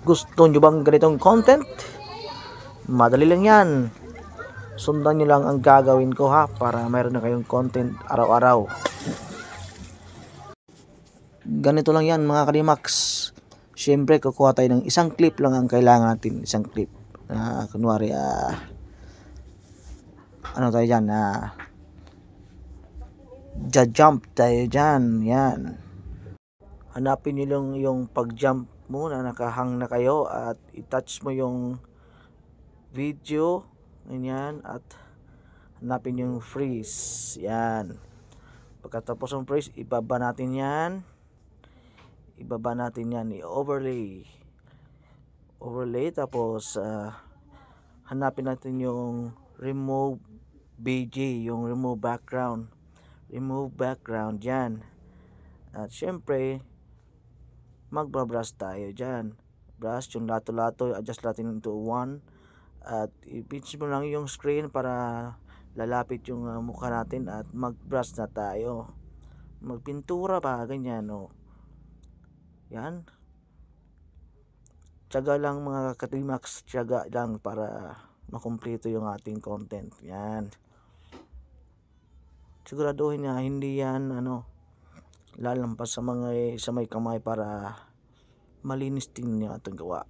Gusto nyo bang ganitong content? Madali lang yan. Sundan nyo lang ang gagawin ko ha, para mayroon na kayong content araw-araw. Ganito lang yan mga Kadimax. Siyempre kukuha tayo ng isang clip lang ang kailangan natin. Isang clip. Kunwari ano tayo dyan, jump tayo dyan, yan. Hanapin nyo lang yung pag-jump mo na nakahang na kayo at i-touch mo yung video, ganyan, at hanapin yung freeze, yan. Pagkatapos ng freeze, ibaba natin yan, i-overlay, tapos hanapin natin yung remove BG, yung remove background yan. At syempre magbabrush tayo dyan, brush yung lato-lato, adjust natin into 1 at i-pinch mo lang yung screen para lalapit yung mukha natin at magbrush na tayo, magpintura pa, ganyan yan. Tiyaga lang mga Kadimax, tiyaga lang para makumpleto yung ating content, yan. Siguraduhin na hindi yan lalampas sa may kamay para malinis din yung ating gawa.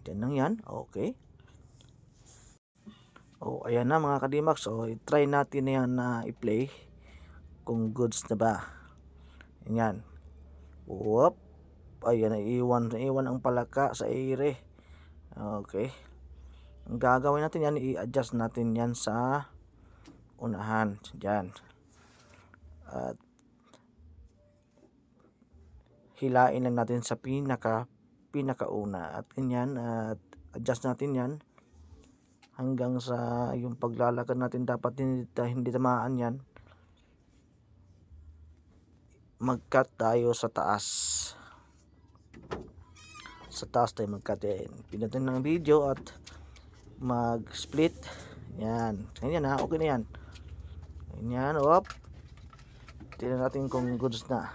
Yan lang yan, okay. Ayan na mga Kadimax, try natin na yan na i-play kung goods na ba. Yan. Whoop. Ayan, naiwan ang palaka sa ere. Okay. Ang gagawin natin yan, i-adjust natin yan sa unahan dyan at hilain lang natin sa pinakauna at ganyan, at adjust natin yan hanggang sa yung paglalakad natin dapat hindi tamaan yan. Mag-cut tayo sa taas tayo mag-cut yan. Pinutin ng video at mag-split yan, ganyan okay na yan. Ganyan, tingnan natin kung goods na.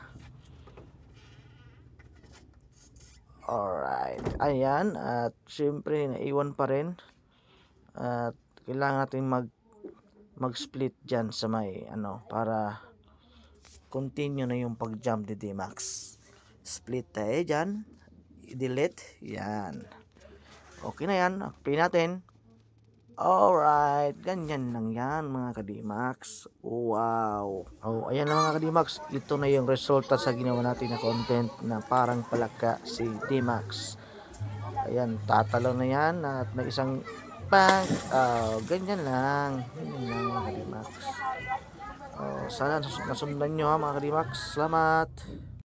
Alright, ayan, at syempre naiwan pa rin at kailangan natin mag-split dyan sa may para continue na yung pag-jump ni D-Max. Split tayo dyan, i-delete, yan. Okay na yan, play natin. Alright, ganyan lang yan mga Kadimax. Wow. Ayan na mga Kadimax, ito na yung resulta sa ginawa natin na content na parang palaka si D-Max. Ayan, tatalo na yan at may isang bang. Ganyan lang mga Kadimax. Sana nasundan nyo ha mga Kadimax. Salamat.